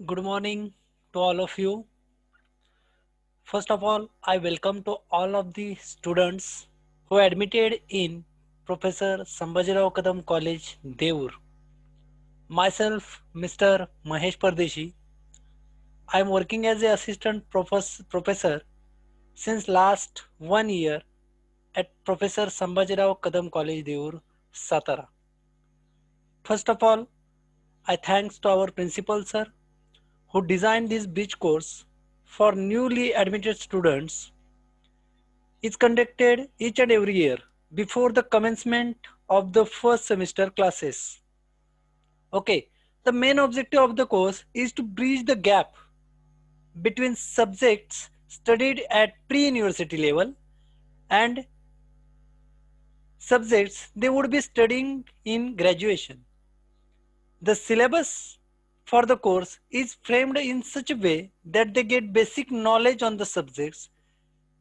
Good morning to all of you. First of all, I welcome to all of the students who admitted in Professor Sambhajirao Kadam College, Devur. Myself, Mr. Mahesh Pardeshi. I am working as an assistant professor since last 1 year at Professor Sambhajirao Kadam College, Devur, Satara. First of all, I thanks to our principal sir who designed this bridge course for newly admitted students. Is conducted each and every year before the commencement of the first semester classes. Okay, the main objective of the course is to bridge the gap between subjects studied at pre-university level and subjects they would be studying in graduation. The syllabus for the course is framed in such a way that they get basic knowledge on the subjects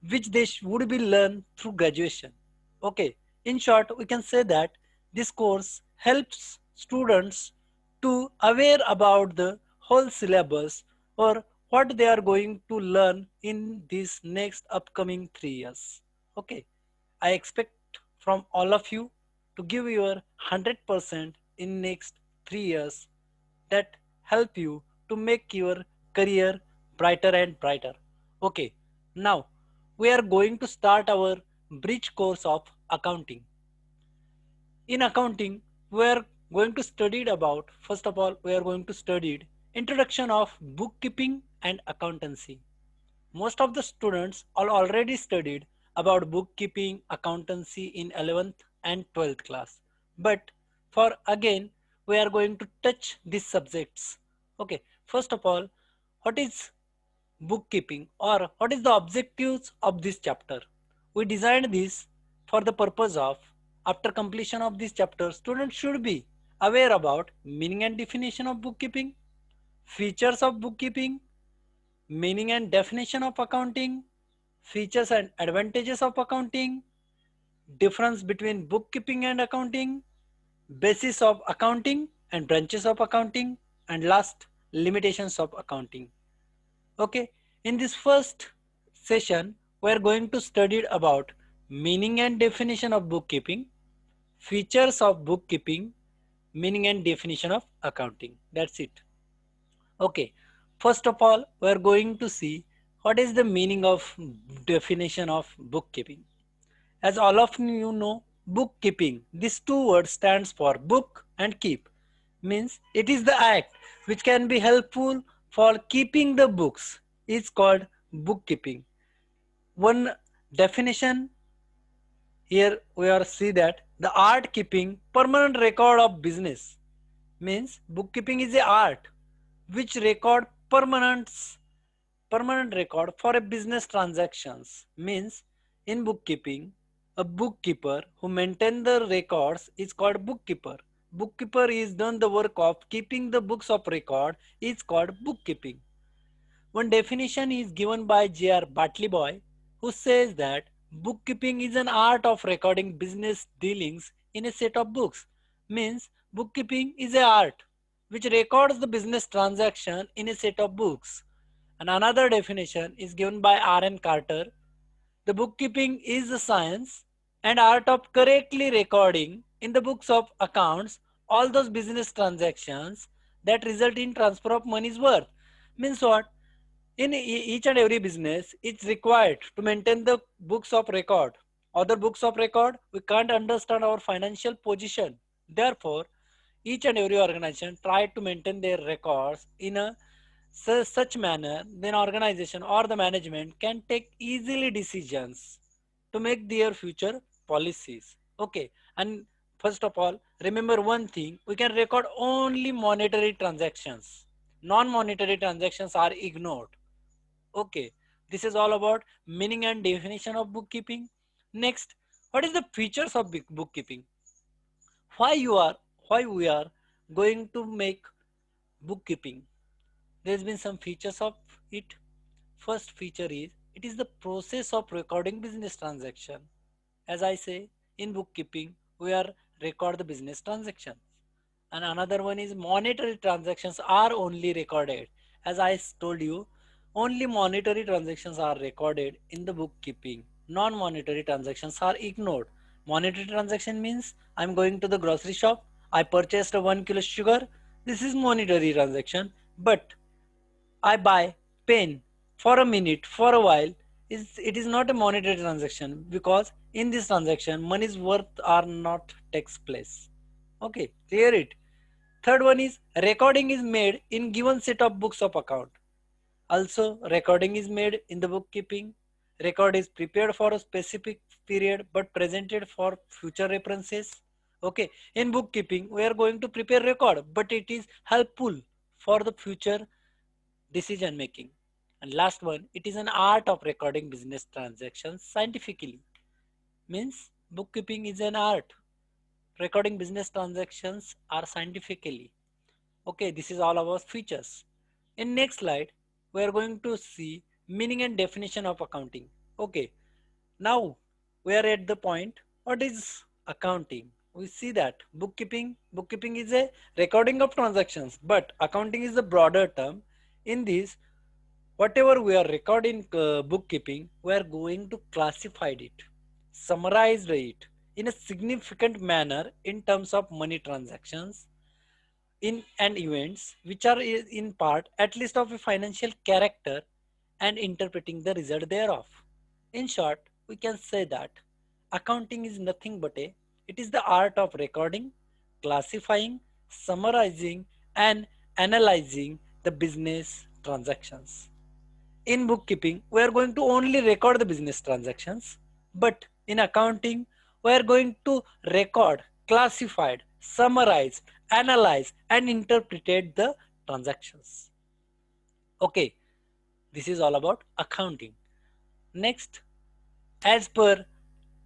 which they would be learned through graduation. Okay, in short, we can say that this course helps students to aware about the whole syllabus or what they are going to learn in these next upcoming 3 years. Okay, I expect from all of you to give your 100% in next 3 years that help you to make your career brighter and brighter. Okay, now we are going to start our bridge course of accounting. In accounting, we are going to study about, first of all, we are going to study introduction of bookkeeping and accountancy. Most of the students are already studied about bookkeeping, accountancy in 11th and 12th class. But for again, we are going to touch these subjects. Okay, first of all, what is bookkeeping or what is the objectives of this chapter? We designed this for the purpose of after completion of this chapter, students should be aware about meaning and definition of bookkeeping, features of bookkeeping, meaning and definition of accounting, features and advantages of accounting, difference between bookkeeping and accounting, basis of accounting and branches of accounting, and last, limitations of accounting. Okay, in this first session, we are going to study about meaning and definition of bookkeeping, features of bookkeeping, meaning and definition of accounting. That's it. Okay, first of all, we are going to see what is the meaning of definition of bookkeeping. As all of you know, bookkeeping, these two words stands for book and keep. Means it is the act which can be helpful for keeping the books. It's called bookkeeping. One definition here we are see that the art keeping permanent record of business means bookkeeping is a art which record permanent record for a business transactions means in bookkeeping a bookkeeper who maintain the records is called bookkeeper is done the work of keeping the books of record is called bookkeeping. One definition is given by J.R. Bartleby, who says that bookkeeping is an art of recording business dealings in a set of books. Means bookkeeping is an art which records the business transaction in a set of books. And another definition is given by R.N. Carter. The bookkeeping is the science and art of correctly recording in the books of accounts all those business transactions that result in transfer of money's worth. Means what? In each and every business, it's required to maintain the books of record. Other books of record, we can't understand our financial position. Therefore, each and every organization try to maintain their records in a such manner, then organization or the management can take easily decisions to make their future policies. Okay, and first of all, remember one thing: we can record only monetary transactions. Non-monetary transactions are ignored. Okay, this is all about meaning and definition of bookkeeping. Next, what is the features of bookkeeping? Why you are why we are going to make bookkeeping? There's been some features of it. First feature is it is the process of recording business transaction. As I say, in bookkeeping, we are record the business transactions. And another one is monetary transactions are only recorded. as I told you, only monetary transactions are recorded in the bookkeeping. Non-monetary transactions are ignored. Monetary transaction means I'm going to the grocery shop, I purchased a 1 kilo sugar. This is monetary transaction. But I buy pen for a minute, for a while, it is not a monetary transaction, because in this transaction money's worth are not takes place. Okay, clear it. Third one is recording is made in given set of books of account. Also, recording is made in the bookkeeping. Record is prepared for a specific period but presented for future references. Okay, in bookkeeping, we are going to prepare record, but it is helpful for the future decision making. And last one, it is an art of recording business transactions scientifically. Means bookkeeping is an art. Recording business transactions are scientifically. Okay, this is all about features. In next slide, we are going to see meaning and definition of accounting. Okay, now we are at the point, what is accounting? We see that bookkeeping is a recording of transactions, but accounting is a broader term. In this, whatever we are recording bookkeeping, we are going to classify it, summarize it in a significant manner in terms of money transactions in and events which are in part at least of a financial character and interpreting the result thereof. In short, we can say that accounting is nothing but it is the art of recording, classifying, summarizing and analyzing the business transactions. In bookkeeping, we are going to only record the business transactions, but in accounting, we are going to record, classify, summarize, analyze, and interpret the transactions. Okay, this is all about accounting. Next, as per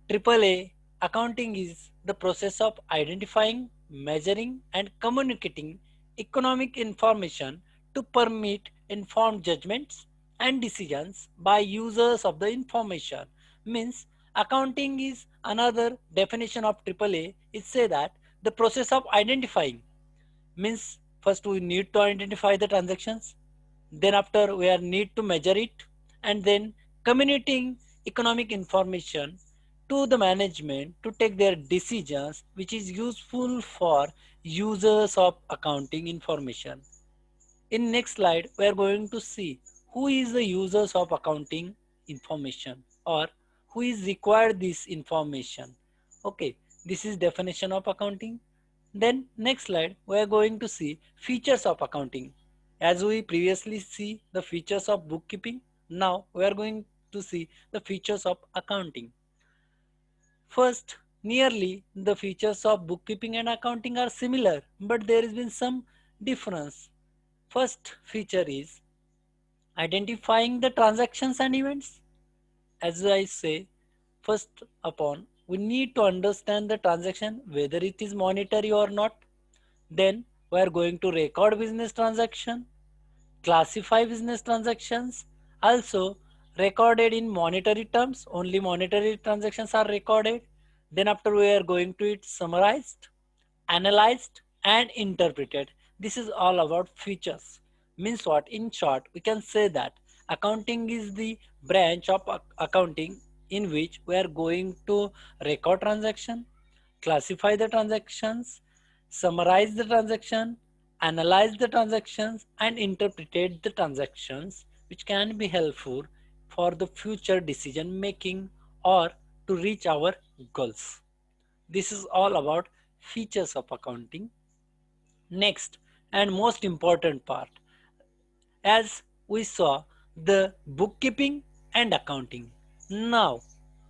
AAA, accounting is the process of identifying, measuring, and communicating economic information to permit informed judgments and decisions by users of the information. Means accounting is another definition of AAA. It say that the process of identifying means first we need to identify the transactions, then after we are need to measure it, and then communicating economic information to the management to take their decisions, which is useful for users of accounting information. In next slide, we are going to see who is the users of accounting information, or who is required this information. Okay, this is definition of accounting. Then next slide, we are going to see features of accounting. As we previously see the features of bookkeeping, now we are going to see the features of accounting. First, nearly the features of bookkeeping and accounting are similar, but there has been some difference. First feature is identifying the transactions and events. As I say, first upon, we need to understand the transaction, whether it is monetary or not. Then we are going to record business transaction, classify business transactions, also recorded in monetary terms, only monetary transactions are recorded. Then after we are going to it summarized, analyzed and interpreted. This is all about features. Means what? In short, we can say that accounting is the branch of accounting in which we are going to record transaction, classify the transactions, summarize the transaction, analyze the transactions and interpret the transactions, which can be helpful for the future decision making or to reach our goals. This is all about features of accounting. Next and most important part, as we saw the bookkeeping and accounting. Now,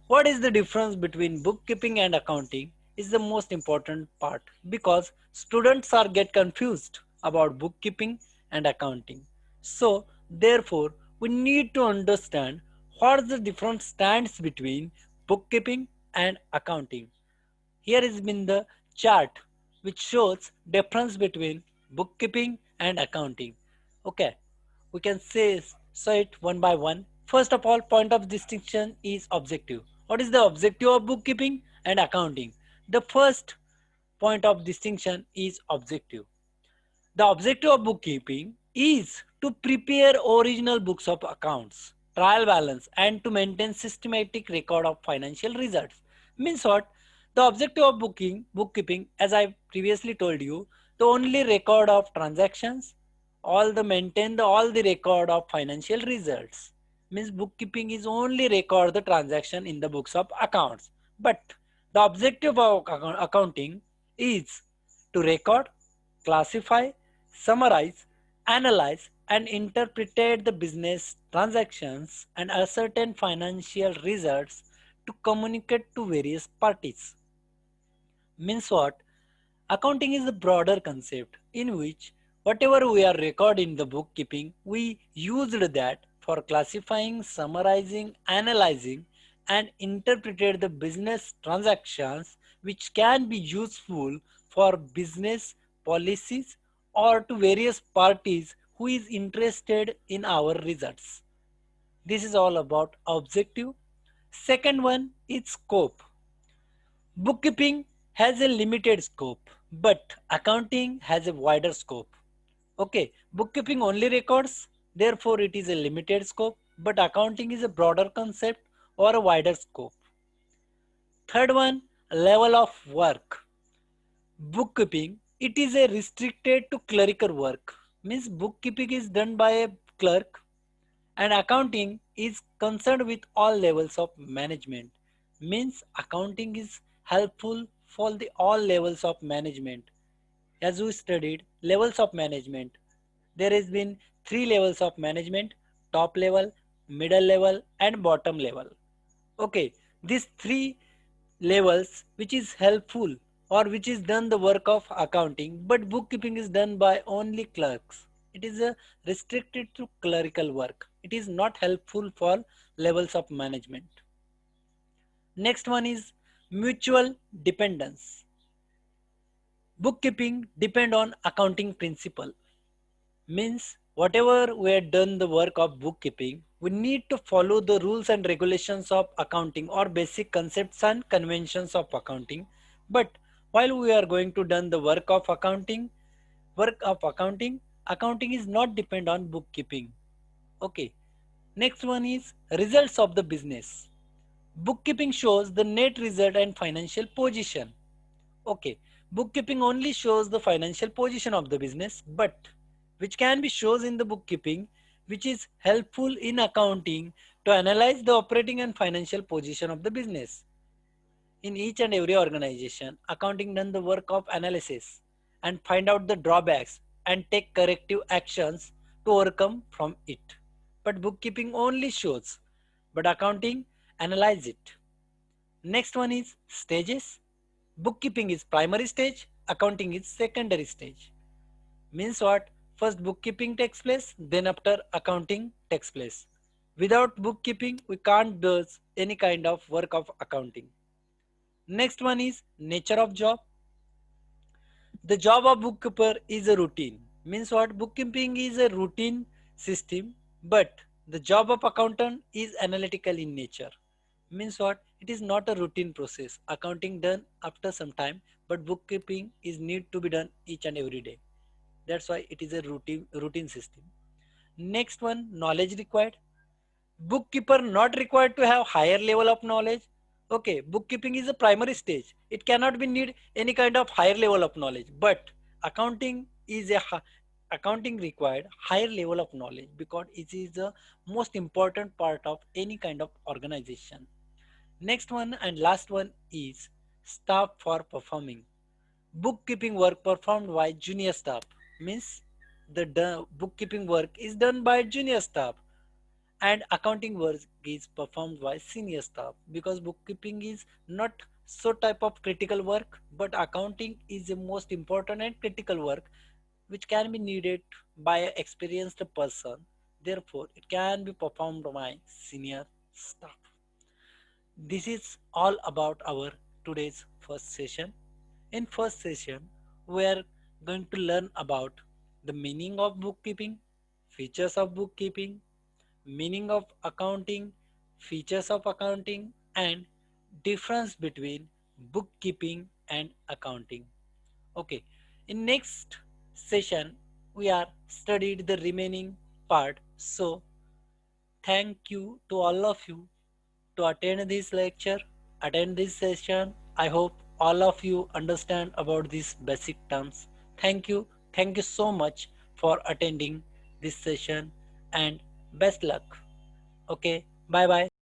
what is the difference between bookkeeping and accounting is the most important part, because students are get confused about bookkeeping and accounting. So, therefore, we need to understand what the different stands between bookkeeping and accounting. Here has been the chart which shows difference between bookkeeping and accounting. Okay, we can say it one by one. First of all, point of distinction is objective. What is the objective of bookkeeping and accounting? The first point of distinction is objective. The objective of bookkeeping is to prepare original books of accounts, trial balance, and to maintain systematic record of financial results. Means what? The objective of bookkeeping, as I previously told you, the only record of transactions, all the record of financial results. Means bookkeeping is only record the transaction in the books of accounts. But the objective of accounting is to record, classify, summarize, analyze, and interpret the business transactions and ascertain financial results to communicate to various parties. Means what? Accounting is a broader concept in which whatever we are recording in the bookkeeping, we used that for classifying, summarizing, analyzing, and interpreted the business transactions which can be useful for business policies or to various parties who is interested in our results. This is all about objective. Second one is scope. Bookkeeping has a limited scope, but accounting has a wider scope. Okay, bookkeeping only records, therefore it is a limited scope, but accounting is a broader concept or a wider scope. Third one, level of work. Bookkeeping, it is a restricted to clerical work. Means bookkeeping is done by a clerk and accounting is concerned with all levels of management. Means accounting is helpful for the all levels of management. As we studied levels of management, there has been three levels of management: top level, middle level, and bottom level. Okay, these three levels which is helpful or which is done the work of accounting, but bookkeeping is done by only clerks. It is a restricted to clerical work. It is not helpful for levels of management. Next one is mutual dependence. Bookkeeping depend on accounting principle. Means whatever we have done the work of bookkeeping, we need to follow the rules and regulations of accounting or basic concepts and conventions of accounting. But while we are going to done the work of accounting, accounting is not depend on bookkeeping. Okay. Next one is results of the business. Bookkeeping shows the net result and financial position. Okay, bookkeeping only shows the financial position of the business, but which can be shows in the bookkeeping, which is helpful in accounting to analyze the operating and financial position of the business. In each and every organization, accounting done the work of analysis and find out the drawbacks and take corrective actions to overcome from it. But bookkeeping only shows, but accounting analyze it. Next one is stages. Bookkeeping is primary stage, accounting is secondary stage. Means what? First bookkeeping takes place, then after accounting takes place. Without bookkeeping, we can't do any kind of work of accounting. Next one is nature of job. The job of bookkeeper is a routine. Means what? Bookkeeping is a routine system, but the job of accountant is analytical in nature. Means what? It is not a routine process. Accounting done after some time, but bookkeeping is need to be done each and every day. That's why it is a routine system. Next one, knowledge required. Bookkeeper not required to have higher level of knowledge. Okay, bookkeeping is a primary stage. It cannot be need any kind of higher level of knowledge. But accounting is accounting required higher level of knowledge because it is the most important part of any kind of organization. Next one and last one is staff for performing. Bookkeeping work performed by junior staff. Means the bookkeeping work is done by junior staff and accounting work is performed by senior staff because bookkeeping is not so type of critical work, but accounting is the most important and critical work which can be needed by an experienced person. Therefore, it can be performed by senior staff. This is all about our today's first session. In first session, we are going to learn about the meaning of bookkeeping, features of bookkeeping, meaning of accounting, features of accounting, and difference between bookkeeping and accounting. Okay, in next session we are studied the remaining part. So thank you to all of you to attend this lecture, attend this session. I hope all of you understand about these basic terms. Thank you. Thank you so much for attending this session and best luck. Okay. Bye bye.